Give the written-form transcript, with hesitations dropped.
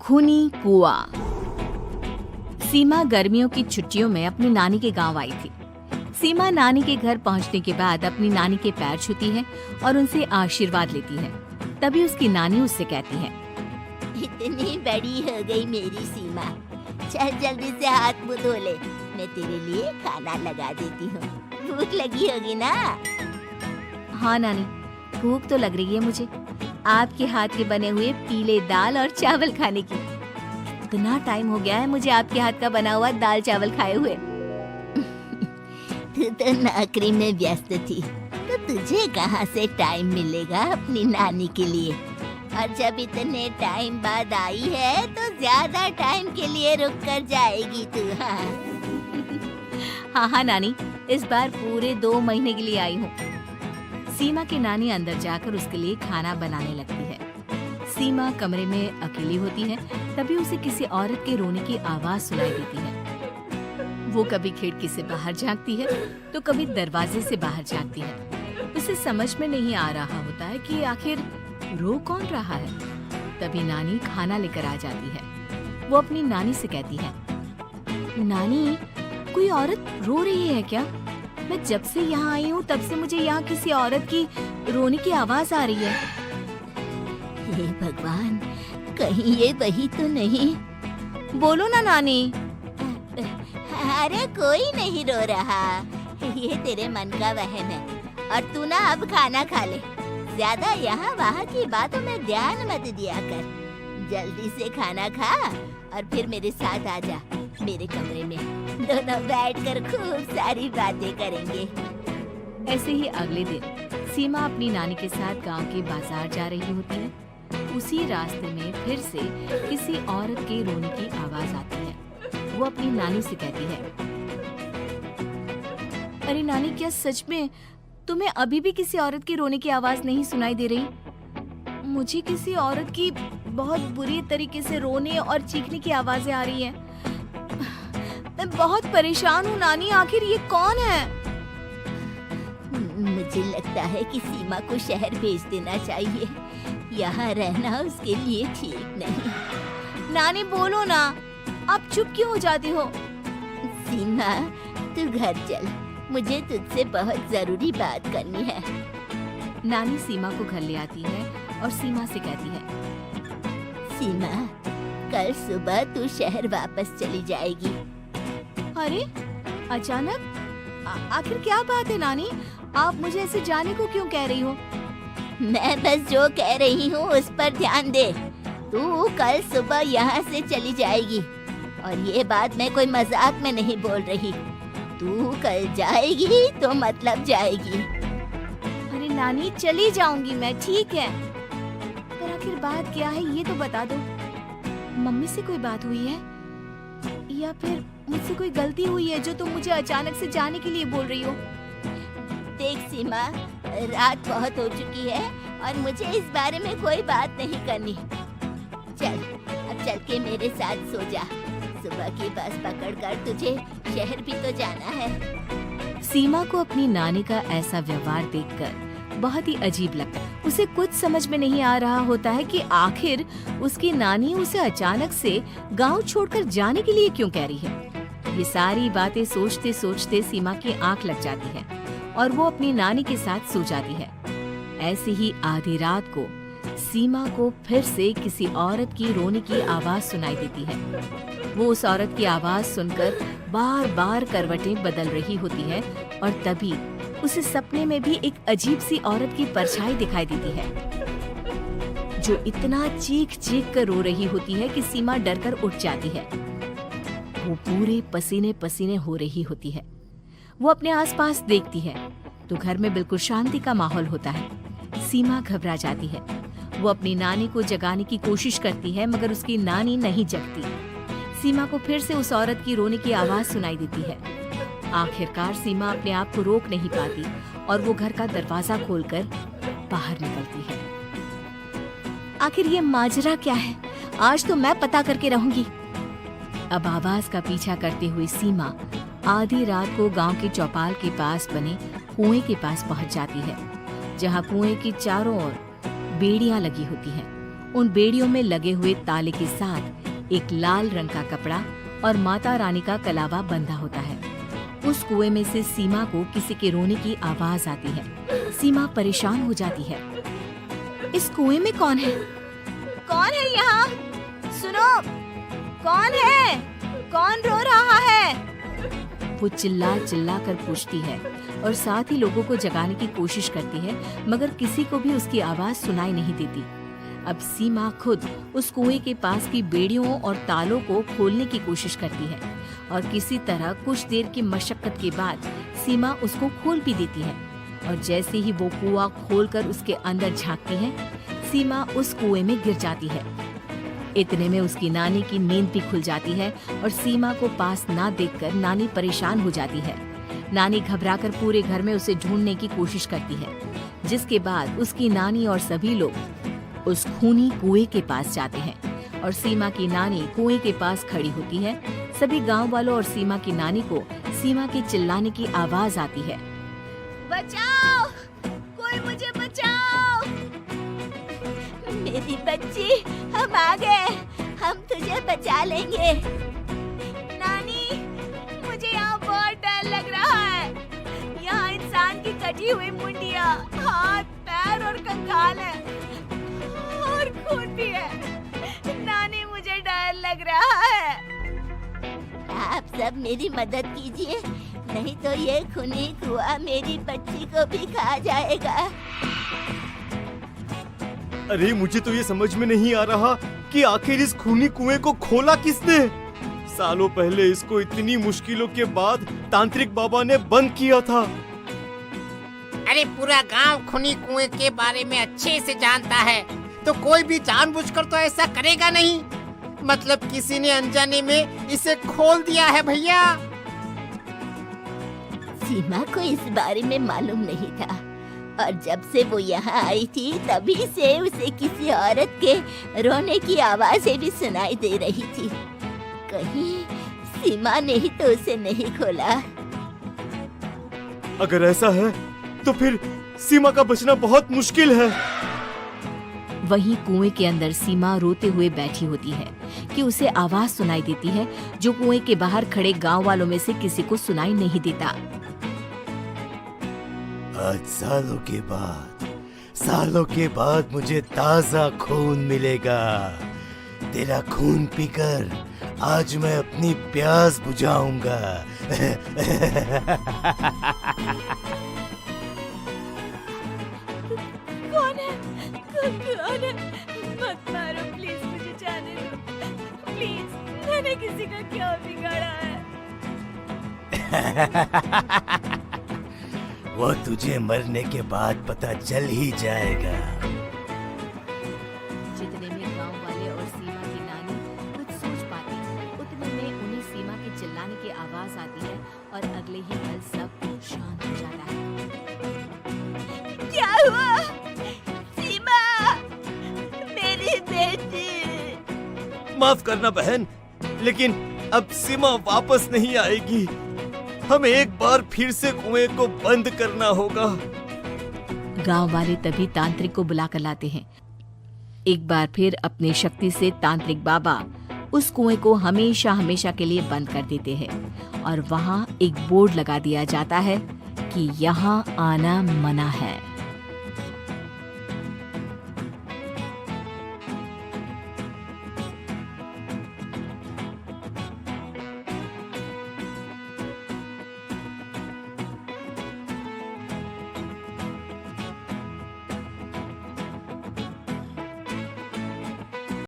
खूनी कुआं। सीमा गर्मियों की छुट्टियों में अपनी नानी के गांव आई थी। सीमा नानी के घर पहुंचने के बाद अपनी नानी के पैर छूती है और उनसे आशीर्वाद लेती है। तभी उसकी नानी उससे कहती है, इतनी बड़ी हो गई मेरी सीमा, चल जल्दी से हाथ मुंह धो ले, मैं तेरे लिए खाना लगा देती हूँ। भूख लगी होगी ना? हाँ नानी, भूख तो लग रही है मुझे, आपके हाथ के बने हुए पीले दाल और चावल खाने की। इतना टाइम हो गया है मुझे आपके हाथ का बना हुआ दाल चावल खाए हुए। तू तो नौकरी में व्यस्त थी, तो तुझे कहाँ से टाइम मिलेगा अपनी नानी के लिए? और जब इतने टाइम बाद आई है तो ज्यादा टाइम के लिए रुक कर जाएगी तू। हाँ नानी, इस बार पूरे 2 महीने के लिए आई हूँ। सीमा की नानी अंदर जाकर उसके लिए खाना बनाने लगती है। सीमा कमरे में अकेली होती है, तभी उसे किसी औरत के रोने की आवाज सुनाई देती है। वो कभी खिड़की से बाहर झांकती है तो कभी दरवाजे से बाहर झांकती है। उसे समझ में नहीं आ रहा होता है कि आखिर रो कौन रहा है। तभी नानी खाना लेकर आ जाती है। वो अपनी नानी से कहती है, नानी, कोई औरत रो रही है क्या? मैं जब से यहाँ आई हूँ तब से मुझे यहाँ किसी औरत की रोने की आवाज आ रही है। हे भगवान, कहीं ये वही तो नहीं? बोलो ना नानी। अरे कोई नहीं रो रहा, ये तेरे मन का वहम है। और तू ना अब खाना खा ले, ज्यादा यहाँ वहाँ की बातों में ध्यान मत दिया कर। जल्दी से खाना खा और फिर मेरे साथ आ जा मेरे कमरे में, दोनों बैठकर खूब सारी बातें करेंगे। ऐसे ही अगले दिन सीमा अपनी नानी के साथ गांव के बाजार जा रही होती है। उसी रास्ते में फिर से किसी औरत के रोने की आवाज आती है। वो अपनी नानी से कहती है, अरे नानी, क्या सच में तुम्हें अभी भी किसी औरत की रोने की आवाज नहीं सुनाई दे रही? मुझे किसी औरत की बहुत बुरी तरीके से रोने और चीखने की आवाजें आ रही हैं। मैं बहुत परेशान हूँ नानी, आखिर ये कौन है? मुझे लगता है कि सीमा को शहर भेज देना चाहिए, यहाँ रहना उसके लिए ठीक नहीं। नानी बोलो ना, आप चुप क्यों हो जाती हो? सीमा, तू घर चल, मुझे तुझसे बहुत जरूरी बात करनी है। नानी सीमा को घर ले आती है और सीमा से कहती है, सीमा, कल सुबह तू शहर वापस चली जाएगी। अरे अचानक? आखिर क्या बात है नानी? आप मुझे ऐसे जाने को क्यों कह रही हो? मैं बस जो कह रही हूँ उस पर ध्यान दे। तू कल सुबह यहाँ से चली जाएगी, और ये बात मैं कोई मजाक में नहीं बोल रही। तू कल जाएगी तो मतलब जाएगी। अरे नानी, चली जाऊंगी मैं, ठीक है, पर आखिर बात क्या है ये तो बता दो। मम्मी से कोई बात हुई है या फिर मुझसे कोई गलती हुई है जो तुम मुझे अचानक से जाने के लिए बोल रही हो? देख सीमा, रात बहुत हो चुकी है और मुझे इस बारे में कोई बात नहीं करनी। चल, अब चल के मेरे साथ सो जा। सुबह की बस पकड़कर तुझे शहर भी तो जाना है। सीमा को अपनी नानी का ऐसा व्यवहार देखकर बहुत ही अजीब लगता है। उसे कुछ समझ में नहीं आ रहा होता है कि आखिर उसकी नानी उसे अचानक से गांव छोड़कर जाने के लिए क्यों कह रही है। ये सारी बातें सोचते सोचते सीमा की आंख लग जाती है और वो अपनी नानी के साथ सो जाती है। ऐसे ही आधी रात को सीमा को फिर से किसी औरत की रोने की आवाज सुनाई देती है। वो उस औरत की आवाज सुनकर बार बार करवटें बदल रही होती है और तभी उसे सपने में भी एक अजीब सी औरत की परछाई दिखाई देती है, जो इतना चीख चीख कर रो रही होती है कि सीमा डरकर उठ जाती है। वो पूरे पसीने पसीने हो रही होती है। वो अपने आसपास देखती है तो घर में बिल्कुल शांति का माहौल होता है। सीमा घबरा जाती है। वो अपनी नानी को जगाने की कोशिश करती है मगर उसकी नानी नहीं जगती। सीमा को फिर से उस औरत की रोने की आवाज सुनाई देती है। आखिरकार सीमा अपने आप को रोक नहीं पाती और वो घर का दरवाजा खोलकर बाहर निकलती है। आखिर ये माजरा क्या है? आज तो मैं पता करके रहूंगी। अब आवाज का पीछा करते हुए सीमा आधी रात को गांव के चौपाल के पास बने कुएं के पास पहुंच जाती है, जहां कुएं की चारों ओर बेड़ियां लगी होती हैं उन बेड़ियों में लगे हुए ताले के साथ एक लाल रंग का कपड़ा और माता रानी का कलावा बंधा होता है। उस कुएं में से सीमा को किसी के रोने की आवाज आती है। सीमा परेशान हो जाती है। इस कुएं में कौन है? कौन है यहाँ? सुनो, कौन है? कौन रो रहा है? वो चिल्ला चिल्ला कर पूछती है और साथ ही लोगों को जगाने की कोशिश करती है, मगर किसी को भी उसकी आवाज सुनाई नहीं देती। अब सीमा खुद उस कुएं के पास की बेड़ियों और तालों को खोलने की कोशिश करती है और किसी तरह कुछ देर की मशक्कत के बाद सीमा उसको खोल भी देती है। और जैसे ही वो कुआं खोलकर उसके अंदर झांकती है, सीमा उस कुएं में गिर जाती है। इतने में उसकी नानी की नींद भी खुल जाती है और सीमा को पास ना देखकर नानी परेशान हो जाती है। नानी घबराकर पूरे घर में उसे ढूंढने की कोशिश करती है, जिसके बाद उसकी नानी और सभी लोग उस खूनी कुएं के पास जाते हैं और सीमा की नानी कुएं के पास खड़ी होती है। सभी गांव वालों और सीमा की नानी को सीमा के चिल्लाने की आवाज आती है, बचाओ, कोई मुझे बचाओ। मेरी बच्ची, हम आ गए, हम तुझे बचा लेंगे। नानी, मुझे यहाँ बहुत डर लग रहा है। यहाँ इंसान की कटी हुई मुंडियाँ, हाथ, पैर और कंकाल है और खून भी है। नानी, मुझे डर लग रहा है। आप सब मेरी मदद कीजिए, नहीं तो ये खूनी कुआं मेरी बच्ची को भी खा जाएगा। अरे मुझे तो ये समझ में नहीं आ रहा कि आखिर इस खूनी कुएं को खोला किसने। सालों पहले इसको इतनी मुश्किलों के बाद तांत्रिक बाबा ने बंद किया था। अरे पूरा गांव खूनी कुएं के बारे में अच्छे से जानता है, तो कोई भी जानबूझकर तो ऐसा करेगा नहीं। मतलब किसी ने अनजाने में इसे खोल दिया है भैया। सीमा को इस बारे में मालूम नहीं था और जब से वो यहाँ आई थी तभी से उसे किसी औरत के रोने की आवाजें भी सुनाई दे रही थी। कहीं सीमा ने ही तो उसे नहीं खोला। अगर ऐसा है तो फिर सीमा का बचना बहुत मुश्किल है। वहीं कुएं के अंदर सीमा रोते हुए बैठी होती है कि उसे आवाज सुनाई देती है जो कुएं के बाहर खड़े गांव वालों में से किसी को सुनाई नहीं देता। आज सालों के बाद मुझे ताजा खून मिलेगा। तेरा खून पीकर आज मैं अपनी प्यास बुझाऊंगा। कौन है? कौन है? मत मारो प्लीज, मुझे जाने दो प्लीज। मैंने किसी का क्या बिगाड़ा है? वो तुझे मरने के बाद पता चल ही जाएगा। जितने में गांव वाले और सीमा की नानी कुछ सोच पाती, उतने में उन्हें सीमा के चिल्लाने की आवाज आती है और अगले ही पल सब शांत हो जाता है। क्या हुआ? सीमा, मेरी बेटी। माफ करना बहन, लेकिन अब सीमा वापस नहीं आएगी। हमें एक बार फिर से कुएं को बंद करना होगा। गांव वाले तभी तांत्रिक को बुला कर लाते हैं। एक बार फिर अपनी शक्ति से तांत्रिक बाबा उस कुएं को हमेशा हमेशा के लिए बंद कर देते हैं और वहां एक बोर्ड लगा दिया जाता है कि यहाँ आना मना है।